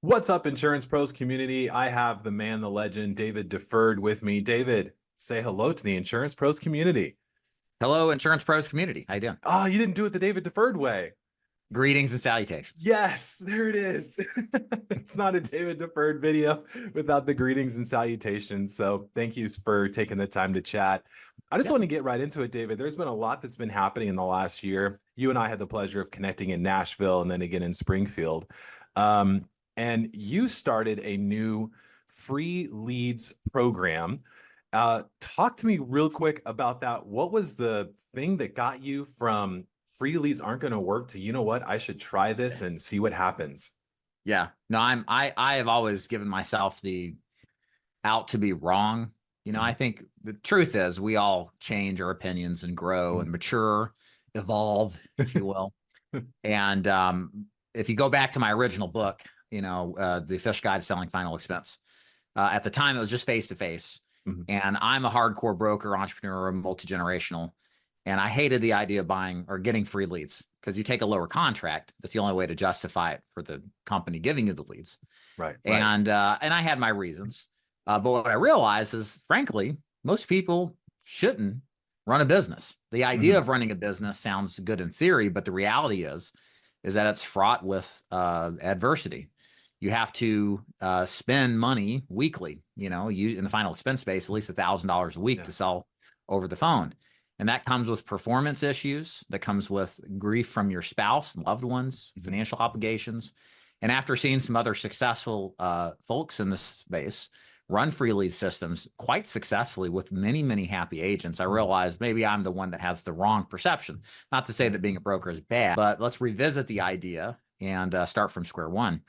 What's up, Insurance Pros community? I have the man, the legend, David Duford with me. David, say hello to the Insurance Pros community. Hello, Insurance Pros community. How you doing? Oh, you didn't do it the David Duford way. Greetings and salutations. Yes, there it is. It's not a David Duford video without the greetings and salutations. So thank you for taking the time to chat. I just Yeah. want to get right into it, David. There's been a lot that's been happening in the last year. You and I had the pleasure of connecting in Nashville and then again in Springfield. Um, and you started a new free leads program. Talk to me real quick about that. What was the thing that got you from free leads aren't going to work to, you know what, I should try this and see what happens? Yeah. No, I have always given myself the out to be wrong. I think the truth is we all change our opinions and grow and mature, evolve, if you will. And if you go back to my original book, The Official Guide to Selling Final Expense, at the time it was just face to face. Mhm. And I'm a hardcore broker, entrepreneur, multi-generational. And I hated the idea of buying or getting free leads because you take a lower contract. That's the only way to justify it for the company giving you the leads. Right, right. And I had my reasons. But what I realized is, frankly, most people shouldn't run a business. The idea Mhm. of running a business sounds good in theory, but the reality is that it's fraught with adversity. You have to spend money weekly, you in the final expense space, at least $1,000 a week Yeah. to sell over the phone. And that comes with performance issues, that comes with grief from your spouse and loved ones, Mhm. financial obligations. And after seeing some other successful folks in this space run free lead systems quite successfully with many, many happy agents, I realized maybe I'm the one that has the wrong perception. Not to say that being a broker is bad, but let's revisit the idea and start from square one.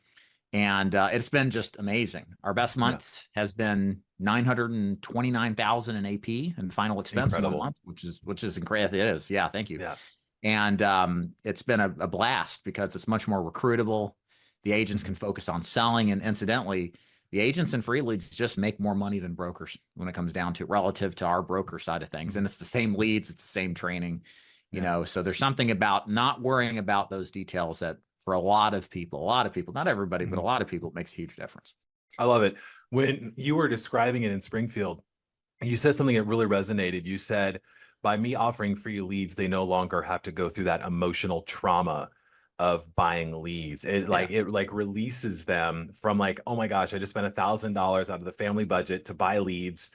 And it's been just amazing. Our best Yeah. month has been 929,000 in AP and final expense in one Incredible. month, which is incredible. It is. Yeah, thank you. Yeah. And it's been a blast because it's much more recruitable. The agents Mhm. can focus on selling, and incidentally, the agents and free leads just make more money than brokers when it comes down to it, relative to our broker side of things. Mhm. And it's the same leads, it's the same training, Yeah. So there's something about not worrying about those details that for a lot of people, not everybody, but a Mhm. lot of people, it makes a huge difference. I love it. When you were describing it in Springfield, you said something that really resonated. You said, by me offering free leads, they no longer have to go through that emotional trauma of buying leads. Yeah. It like releases them from like, oh my gosh, I just spent $1,000 out of the family budget to buy leads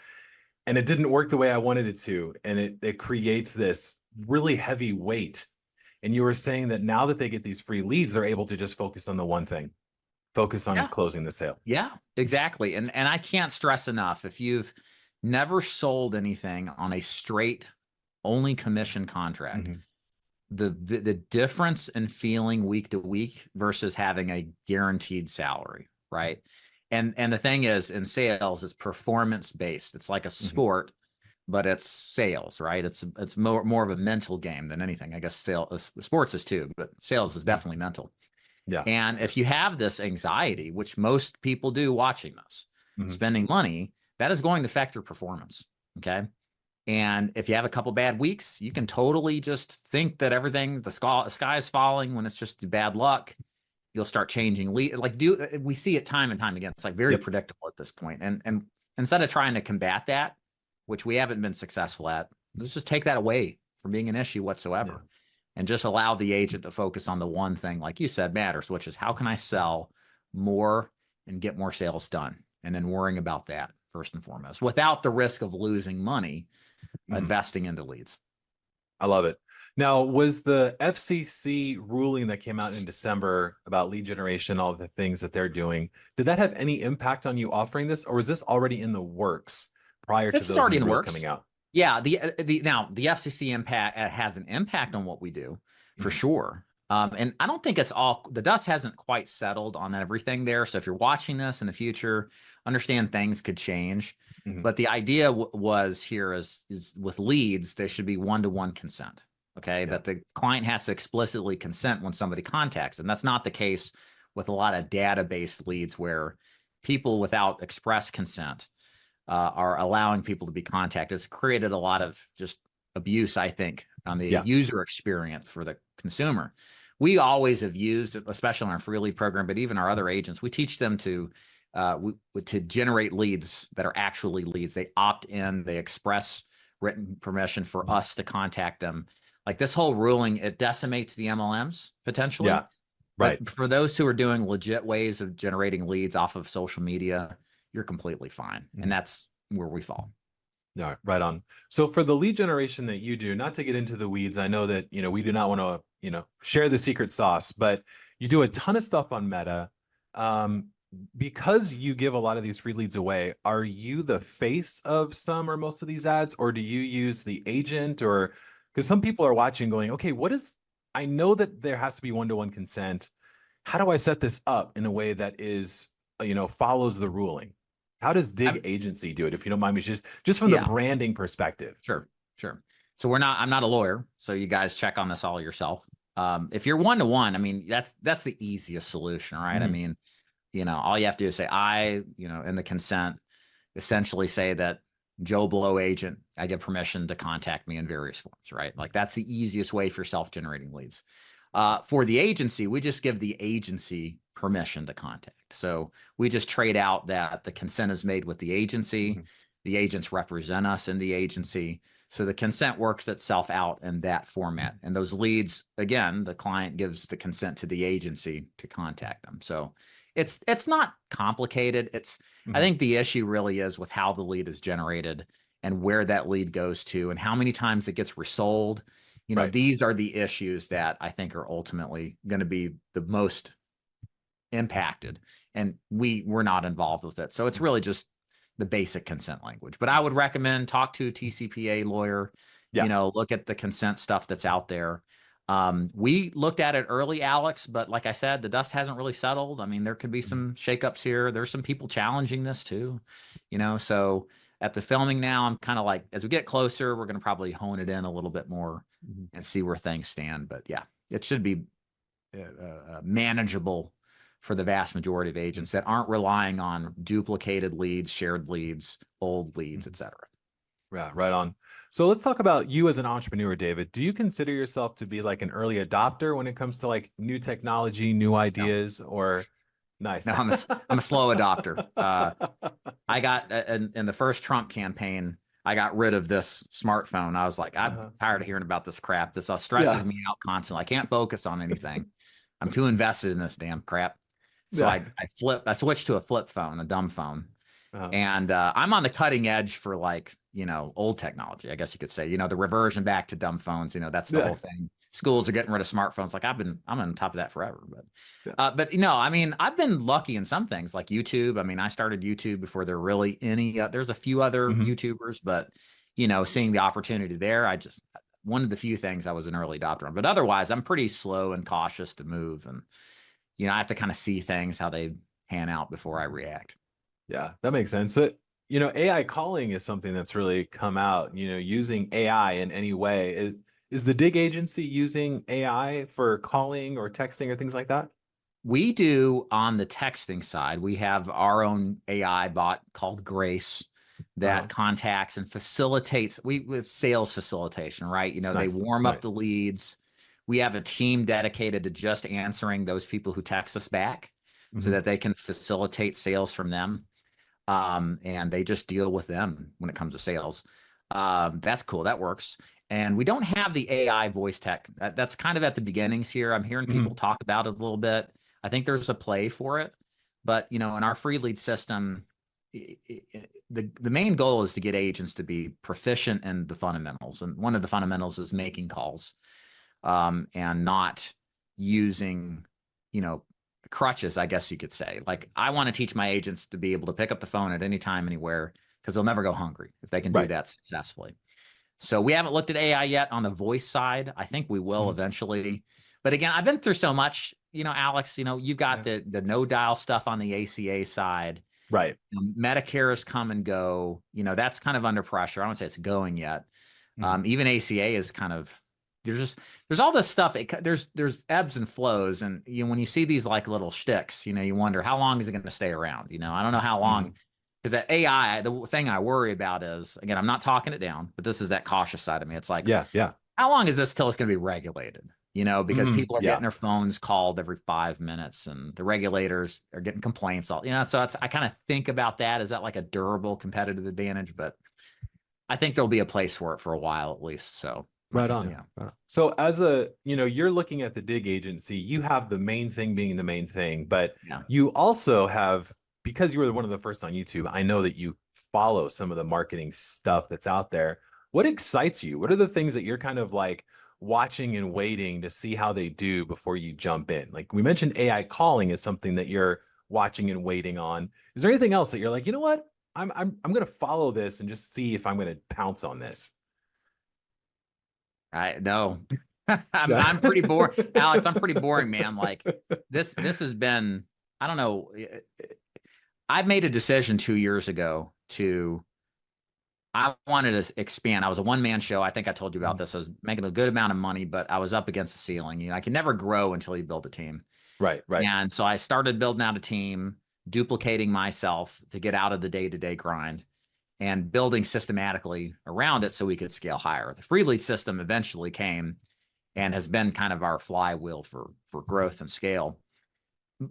and it didn't work the way I wanted it to. And it creates this really heavy weight. And you were saying that now that they get these free leads, they're able to just focus on the one thing, focus on Yeah. closing the sale. Yeah, exactly. And I can't stress enough, if you've never sold anything on a straight only commission contract, Mhm. the difference in feeling week to week versus having a guaranteed salary, right? And the thing is, in sales, it's performance based. It's like a Mhm. sport, but it's sales, right? It's more of a mental game than anything. I guess sales, sports is too, but sales is Yeah. definitely mental. Yeah. And if you have this anxiety, which most people do watching this, Mhm. spending money, that is going to affect your performance. Okay. And if you have a couple bad weeks, you can totally just think that the sky is falling when it's just bad luck. You'll start changing we see it time and time again. It's like very Yep. predictable at this point. And instead of trying to combat that, which we haven't been successful at, let's just take that away from being an issue Yeah. whatsoever and just allow the agent to focus on the one thing, like you said, matters, which is how can I sell more and get more sales done? And then worrying about that first and foremost without the risk of losing money Mhm. investing into leads. I love it. Now, was the FCC ruling that came out in December about lead generation, all the things that they're doing, did that have any impact on you offering this, or was this already in the works prior to This is those already new in the rules coming works. out? Yeah, the FCC impact has an impact on what we do for Mhm. sure. And I don't think it's all the dust hasn't quite settled on everything there. So if you're watching this in the future, understand things could change. Mhm. But the idea was here is with leads, there should be one-to-one consent. Okay, Yeah. that the client has to explicitly consent when somebody contacts, and that's not the case with a lot of database leads where people without express consent are allowing people to be contacted. It's created a lot of just abuse, I think, on the Yeah. user experience for the consumer. we always have used, especially in our free lead program, but even our other agents, we teach them to generate leads that are actually leads. They opt in, they express written permission for us to contact them. Like this whole ruling, it decimates the MLMs potentially. Yeah. Right. But for those who are doing legit ways of generating leads off of social media, you're completely fine. And that's where we fall. Yeah, right on. So for the lead generation that you do, not to get into the weeds, I know that, we do not want to, share the secret sauce, but you do a ton of stuff on Meta. Because you give a lot of these free leads away, are you the face of some or most of these ads, or do you use the agent? Or because some people are watching going, okay, I know that there has to be one-to-one consent. How do I set this up in a way that is, follows the ruling? How does Dig Agency do it? If you don't mind me, just from the branding perspective. Sure. So I'm not a lawyer, so you guys check on this all yourself. If you're one-to-one, I mean, that's the easiest solution, right? I mean, all you have to do is say, in the consent, essentially say that Joe Blow agent, I give permission to contact me in various forms, right? Like that's the easiest way for self-generating leads. For the agency, we just give the agency permission to contact. So we just trade out that the consent is made with the agency. The agents represent us in the agency. So the consent works itself out in that format. And those leads, again, the client gives the consent to the agency to contact them. So it's not complicated. I think the issue really is with how the lead is generated and where that lead goes to and how many times it gets resold. These are the issues that I think are ultimately going to be the most impacted, and we're not involved with it. So it's really just the basic consent language. But I would recommend talk to a TCPA lawyer, look at the consent stuff that's out there. We looked at it early, Alex, but like I said, the dust hasn't really settled. I mean, there could be some shakeups here. There's some people challenging this too, so at the filming now, I'm kind of like, as we get closer, we're going to probably hone it in a little bit more and see where things stand. But yeah, it should be manageable for the vast majority of agents that aren't relying on duplicated leads, shared leads, old leads, et cetera. Yeah, right on. So let's talk about you as an entrepreneur, David. Do you consider yourself to be like an early adopter when it comes to like new technology, new ideas, or nice? No, I'm a slow adopter. I got in the first Trump campaign, I got rid of this smartphone. I was like, I'm tired of hearing about this crap. This stresses me out constantly. I can't focus on anything. I'm too invested in this damn crap. So I switched to a flip phone, a dumb phone. And I'm on the cutting edge for like, old technology, I guess you could say, the reversion back to dumb phones, that's the whole thing. Schools are getting rid of smartphones. Like I'm on top of that forever, but I mean, I've been lucky in some things like YouTube. I mean, I started YouTube before there really any, there's a few other YouTubers, but seeing the opportunity there, one of the few things I was an early adopter on, but otherwise I'm pretty slow and cautious to move. And, I have to kind of see things, how they pan out before I react. Yeah, that makes sense. So, AI calling is something that's really come out, using AI in any way. Is the Dig Agency using AI for calling or texting or things like that? We do on the texting side. We have our own AI bot called Grace that contacts and facilitates with sales facilitation, right? They warm up the leads. We have a team dedicated to just answering those people who text us back so that they can facilitate sales from them. And they just deal with them when it comes to sales. That's cool. That works. And we don't have the AI voice tech. That's kind of at the beginnings here. I'm hearing people talk about it a little bit. I think there's a play for it. But, in our free lead system, the main goal is to get agents to be proficient in the fundamentals. And one of the fundamentals is making calls and not using, crutches, I guess you could say. Like I want to teach my agents to be able to pick up the phone at any time, anywhere, because they'll never go hungry if they can do that successfully. So we haven't looked at AI yet on the voice side. I think we will eventually. But again, I've been through so much, Alex, you've got the no dial stuff on the ACA side. Right. Medicare has come and go, that's kind of under pressure. I don't say it's going yet. Even ACA is kind of, there's all this stuff. There's ebbs and flows. And when you see these like little shticks, you wonder how long is it going to stay around? I don't know how long, because that AI, the thing I worry about is, again, I'm not talking it down, but this is that cautious side of me. It's like, yeah. How long is this till it's going to be regulated? because people are Yeah. getting their phones called every 5 minutes, and the regulators are getting complaints so I kind of think about that. Is that like a durable competitive advantage? But I think there'll be a place for it for a while at least. So, Right on. yeah. Right on. So as a, you're looking at the dig agency, you have the main thing being the main thing, but Yeah. you also have, because you were one of the first on YouTube, I know that you follow some of the marketing stuff that's out there. What excites you? What are the things that you're kind of like watching and waiting to see how they do before you jump in? Like we mentioned AI calling is something that you're watching and waiting on. Is there anything else that you're like, you know what? I'm going to follow this and just see if I'm going to pounce on this? I know. I'm Yeah. pretty boring, Alex. I'm pretty boring, man. Like this has been, I don't know. I made a decision 2 years ago I wanted to expand. I was a one-man show. I think I told you about this. I was making a good amount of money, but I was up against the ceiling. I can never grow until you build a team. Right, right. And so I started building out a team, duplicating myself to get out of the day-to-day grind and building systematically around it so we could scale higher. The free lead system eventually came and has been kind of our flywheel for growth and scale.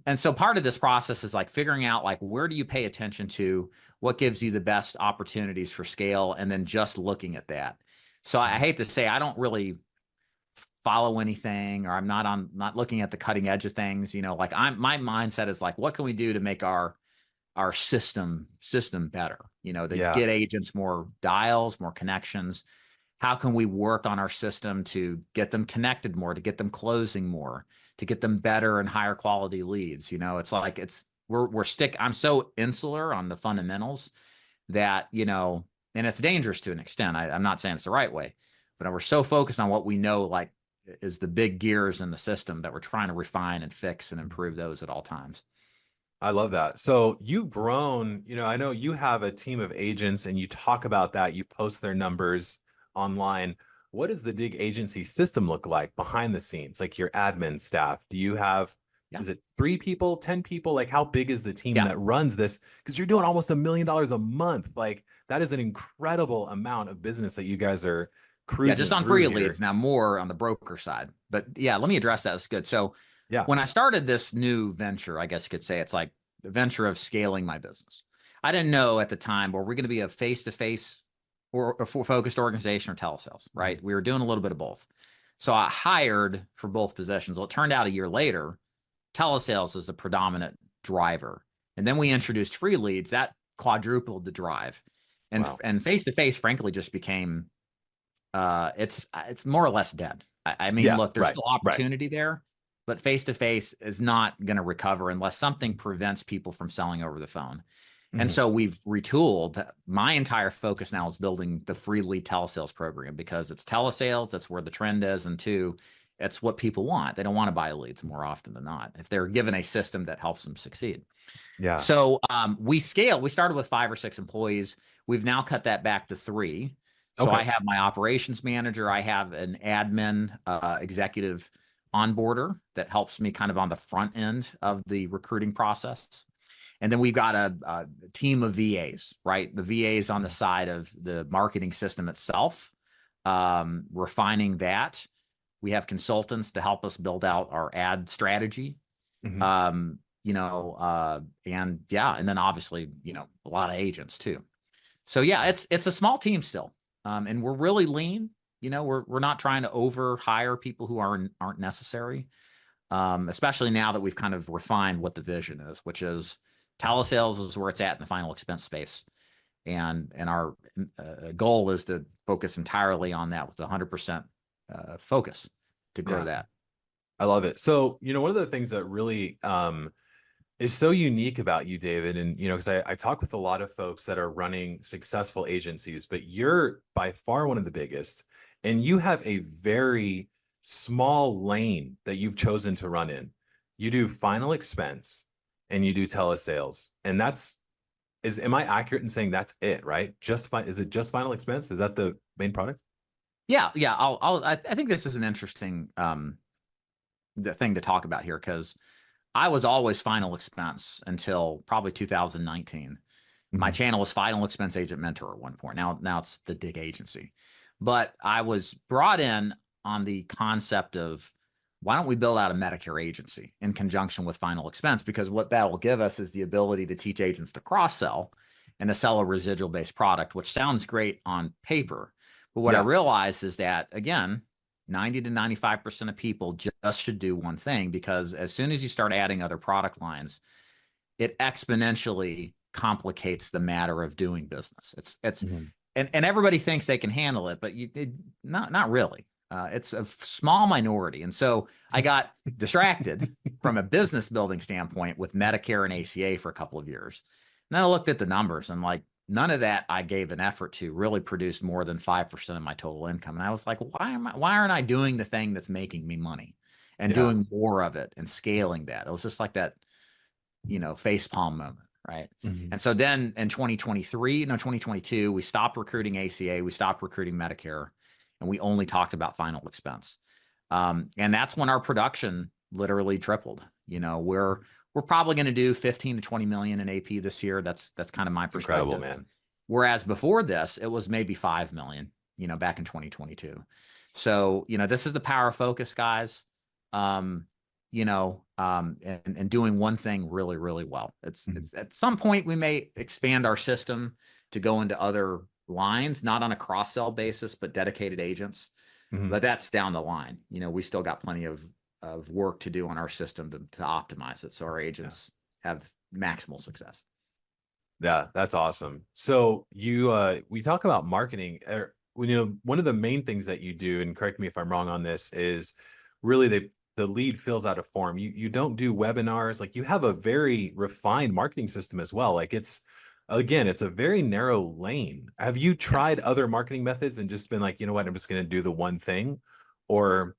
And so part of this process is like figuring out like where do you pay attention to, what gives you the best opportunities for scale, and then just looking at that. So I hate to say I don't really follow anything, or I'm not looking at the cutting edge of things. Like my mindset is like, what can we do to make our system better? To Yeah. get agents more dials, more connections. How can we work on our system to get them connected more, to get them closing more, to get them better and higher quality leads? It's like I'm so insular on the fundamentals that, and it's dangerous to an extent. I'm not saying it's the right way, but we're so focused on what we know, like is the big gears in the system, that we're trying to refine and fix and improve those at all times. I love that. So you've grown, I know you have a team of agents and you talk about that, you post their numbers online. What does the dig agency system look like behind the scenes, like your admin staff? Do you have, Yeah. is it 3 people, 10 people? Like how big is the team Yeah. that runs this? Because you're doing almost $1 million a month. Like that is an incredible amount of business that you guys are Yeah. Just cruising on through free here. leads now, more on the broker side. But yeah, let me address that. That's good. So Yeah. when I started this new venture, I guess you could say it's like the venture of scaling my business. I didn't know at the time, were we going to be a face-to-face or a focused organization or telesales, right? We were doing a little bit of both. So I hired for both positions. Well, it turned out a year later, telesales is the predominant driver. And then we introduced free leads that quadrupled the drive. Wow. And face-to-face, frankly, just became it's more or less dead. I mean, Yeah. look, there's Right. still Right. opportunity there, but face to face is not going to recover unless something prevents people from selling over the phone. And Mhm. so we've retooled. My entire focus now is building the free lead telesales program, because it's telesales. That's where the trend is. And two, it's what people want. They don't want to buy leads more often than not if they're given a system that helps them succeed. Yeah. So we scaled. We started with 5 or 6 employees. We've now cut that back to 3. So Okay. I have my operations manager. I have an admin executive onboarder that helps me kind of on the front end of the recruiting process. And then we've got a team of VAs, right? The VAs on the side of the marketing system itself, refining that. We have consultants to help us build out our ad strategy. Mhm. And yeah, and then obviously, a lot of agents too. So yeah, it's a small team still. And we're really lean. We're not trying to over hire people who aren't necessary. Especially now that we've kind of refined what the vision is, which is telesales is where it's at in the final expense space. And our goal is to focus entirely on that with 100% focus to grow Yeah. that. I love it. So, one of the things that really is so unique about you, David, and because I talk with a lot of folks that are running successful agencies, but you're by far one of the biggest, and you have a very small lane that you've chosen to run in. You do final expense and you do telesales, and am I accurate in saying that's it, right? Is it just final expense? Is that the main product? Yeah, yeah. I think this is an interesting the thing to talk about here, because I was always final expense until probably 2019. My Mhm. channel was Final Expense Agent Mentor at one point. Now it's the Dig Agency. But I was brought in on the concept of why don't we build out a Medicare agency in conjunction with final expense? Because what that will give us is the ability to teach agents to cross-sell and to sell a residual-based product, which sounds great on paper. But what I Yeah. realized is that, again, 90 to 95% of people just should do one thing, because as soon as you start adding other product lines, it exponentially complicates the matter of doing business. It's Mhm. and everybody thinks they can handle it, but not really. It's a small minority. And so I got distracted from a business building standpoint with Medicare and ACA for a couple of years. And then I looked at the numbers and like none of that I gave an effort to really produce more than 5% of my total income. And I was like, why aren't I doing the thing that's making me money and Yeah. doing more of it and scaling that? It was just like that, facepalm moment. Right. Mhm. And so then in 2022, we stopped recruiting ACA, we stopped recruiting Medicare, and we only talked about final expense. And that's when our production literally tripled. We're probably going to do 15 to 20 million in AP this year. That's kind of my It's incredible, perspective. man. Whereas before this, it was maybe 5 million, back in 2022. So, this is the power of focus, guys. And doing one thing really, really well. It's Mhm. it's at some point we may expand our system to go into other lines, not on a cross-sell basis, but dedicated agents. Mhm. But that's down the line. We still got plenty of work to do on our system to optimize it so our Yeah. agents have maximal success. Yeah, that's awesome. So we talk about marketing. One of the main things that you do, and correct me if I'm wrong on this, is really the lead fills out a form. You don't do webinars. Like you have a very refined marketing system as well. Like it's a very narrow lane. Have you Yeah. tried other marketing methods and just been like, you know what, I'm just going to do the one thing, or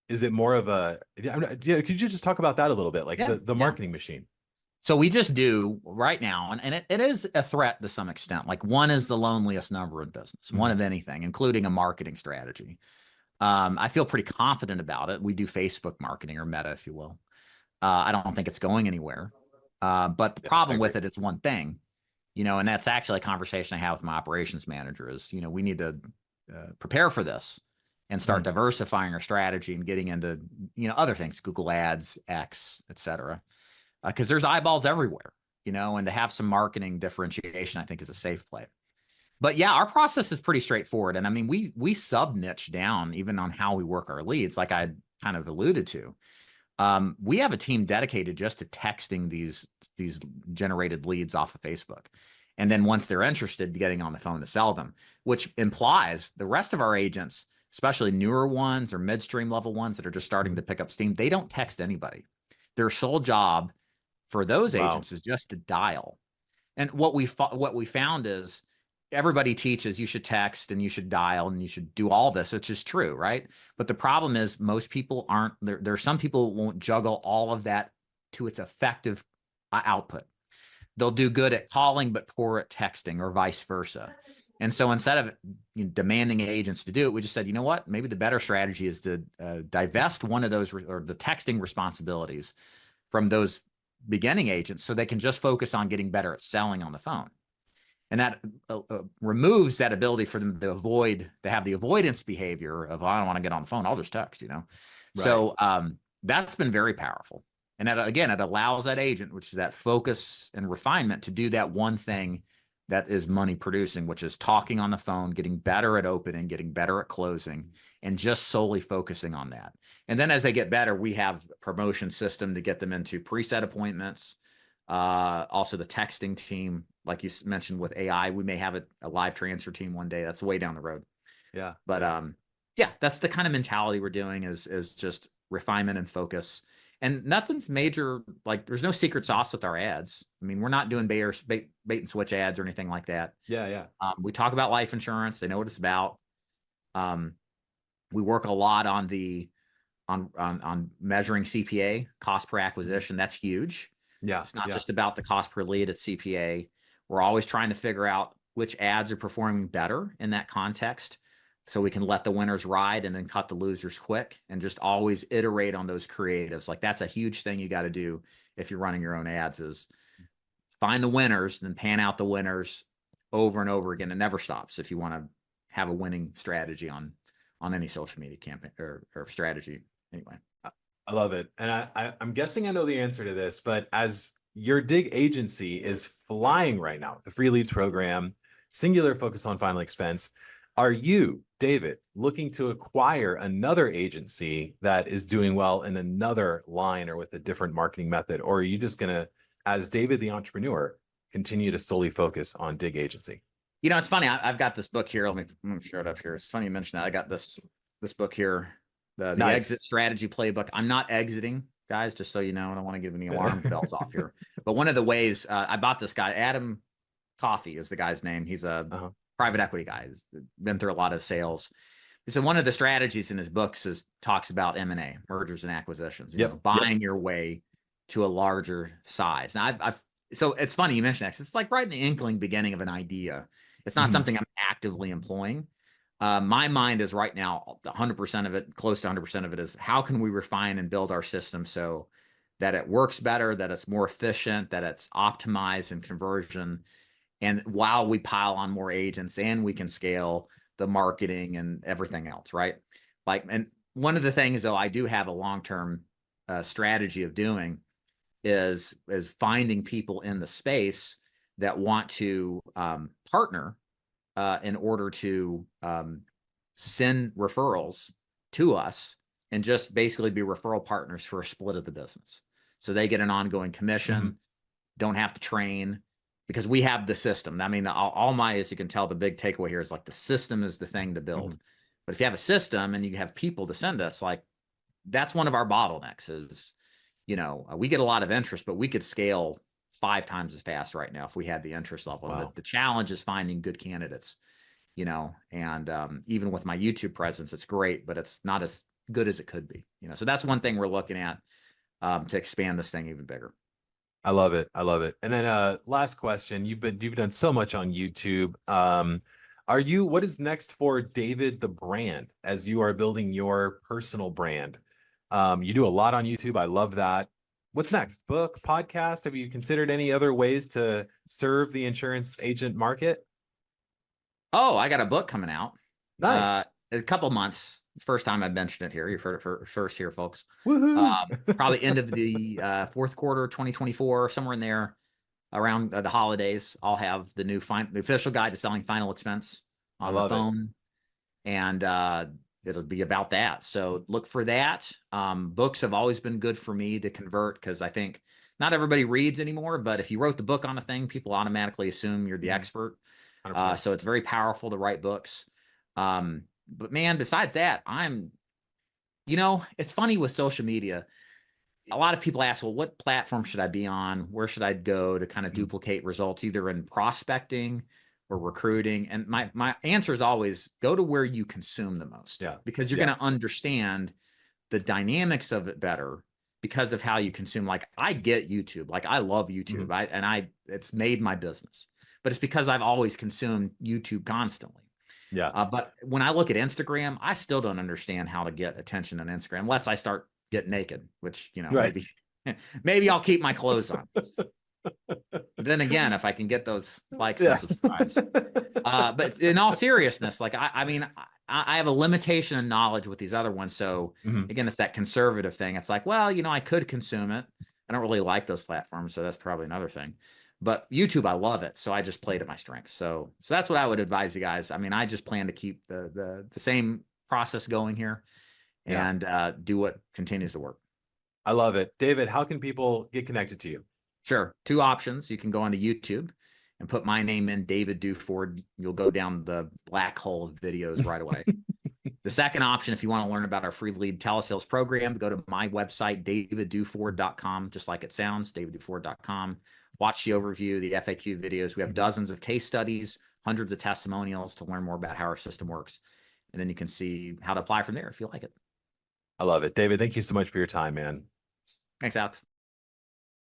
is it more of a? Could you just talk about that a little bit, like Yeah. the Yeah. marketing machine? So we just do right now, and it is a threat to some extent. Like one is the loneliest number in business, one Mhm. of anything, including a marketing strategy. I feel pretty confident about it. We do Facebook marketing, or Meta, if you will. I don't think it's going anywhere. But the Yeah, I problem agree. with it, it's one thing, and that's actually a conversation I have with my operations manager is, we need to prepare for this and start Mhm. diversifying our strategy and getting into, other things, Google Ads, X, et cetera. Because there's eyeballs everywhere, and to have some marketing differentiation, I think is a safe play. But yeah, our process is pretty straightforward. And I mean, we sub niche down even on how we work our leads, like I kind of alluded to. We have a team dedicated just to texting these generated leads off of Facebook. And then once they're interested, getting on the phone to sell them, which implies the rest of our agents, especially newer ones or midstream level ones that are just starting to pick up steam, they don't text anybody. Their sole job for those Wow. agents is just to dial. And what we found is everybody teaches you should text and you should dial and you should do all this, which is true, right? But the problem is most people aren't there. There are some people who won't juggle all of that to its effective output. They'll do good at calling but poor at texting, or vice versa. And so instead of demanding agents to do it, we just said, you know what? Maybe the better strategy is to divest one of those or the texting responsibilities from those beginning agents so they can just focus on getting better at selling on the phone. And that removes that ability for them to have the avoidance behavior of, oh, I don't want to get on the phone, I'll just text. Right. So that's been very powerful. And again, it allows that agent, which is that focus and refinement, to do that one thing that is money producing, which is talking on the phone, getting better at opening, getting better at closing, and just solely focusing on that. And then as they get better, we have a promotion system to get them into preset appointments. Also the texting team, like you mentioned with AI, we may have a live transfer team one day. That's way down the road. Yeah. But Yeah. yeah, that's the kind of mentality we're doing is just refinement and focus. And nothing's major, like there's no secret sauce with our ads. I mean, we're not doing bait and switch ads or anything like that. Yeah. Yeah. We talk about life insurance. They know what it's about. We work a lot on measuring CPA, cost per acquisition. That's huge. Yeah. It's not Yeah. just about the cost per lead, it's CPA. We're always trying to figure out which ads are performing better in that context so we can let the winners ride and then cut the losers quick, and just always iterate on those creatives. Like that's a huge thing you got to do if you're running your own ads, is find the winners, then pan out the winners over and over again. It never stops if you want to have a winning strategy on any social media campaign or strategy anyway. I love it. And I'm guessing I know the answer to this, but as your dig agency is flying right now, the free leads program, singular focus on final expense, are you, David, looking to acquire another agency that is doing well in another line or with a different marketing method? Or are you just going to, as David the entrepreneur, continue to solely focus on dig agency? You know, it's funny. I've got this book here. Let me share it up here. It's funny you mentioned that. I got this book here, the Nice. Exit Strategy Playbook. I'm not exiting, guys, just so you know. I don't want to give any alarm bells off here. But one of the ways I bought this guy, Adam Coffey is the guy's name. He's a private equity guy. He's been through a lot of sales. So one of the strategies in his books talks about M&A, mergers and acquisitions, you know, buying your way to a larger size. Now so it's funny you mentioned that, 'cause it's like right in the inkling beginning of an idea. It's not something I'm actively employing. My mind is right now 100% of it, close to 100% of it is how can we refine and build our system so that it works better, that it's more efficient, that it's optimized in conversion. And while we pile on more agents and we can scale the marketing and everything else, right? Like, and one of the things though, I do have a long-term strategy of doing is finding people in the space that want to partner in order to send referrals to us and just basically be referral partners for a split of the business. So they get an ongoing commission, don't have to train, because we have the system. I mean, all my, as you can tell, the big takeaway here is like the system is the thing to build. But if you have a system and you have people to send us, like that's one of our bottlenecks is, you know, we get a lot of interest, but we could scale 5 times as fast right now if we had the interest level. Wow. The challenge is finding good candidates, you know, and even with my YouTube presence, it's great, but it's not as good as it could be, you know. So that's one thing we're looking at to expand this thing even bigger. I love it. I love it. And then last question, you've done so much on YouTube. What is next for David the brand as you are building your personal brand? You do a lot on YouTube. I love that. What's next? Book, podcast? Have you considered any other ways to serve the insurance agent market? Oh, I got a book coming out. Nice. A couple months. First time I've mentioned it here. You've heard it first here, folks. Woohoo. Probably end of the fourth quarter, 2024, somewhere in there, around the holidays. I'll have the official guide to selling final expense on the phone, and it'll be about that. So look for that. Books have always been good for me to convert because I think not everybody reads anymore. But if you wrote the book on a thing, people automatically assume you're the expert. So it's very powerful to write books. But man, besides that, you know, it's funny with social media. A lot of people ask, well, what platform should I be on? Where should I go to kind of duplicate results, either in prospecting or recruiting? And my answer is always go to where you consume the most, because you're going to understand the dynamics of it better because of how you consume. Like I get YouTube, like I love YouTube. It's made my business, but it's because I've always consumed YouTube constantly. But when I look at Instagram, I still don't understand how to get attention on Instagram unless I start getting naked, which, you know, maybe I'll keep my clothes on. But then again, if I can get those likes and subscribes. But in all seriousness, like, I mean, I have a limitation of knowledge with these other ones. So again, it's that conservative thing. It's like, well, you know, I could consume it. I don't really like those platforms. So that's probably another thing. But YouTube, I love it. So I just played to my strengths. So that's what I would advise you guys. I mean, I just plan to keep the same process going here and do what continues to work. I love it. David, how can people get connected to you? Sure. 2 options. You can go onto YouTube and put my name in, David Duford. You'll go down the black hole of videos right away. The second option, if you want to learn about our free lead telesales program, go to my website, davidduford.com, just like it sounds, davidduford.com. Watch the overview, the FAQ videos. We have dozens of case studies, hundreds of testimonials to learn more about how our system works. And then you can see how to apply from there if you like it. I love it. David, thank you so much for your time, man. Thanks, Alex.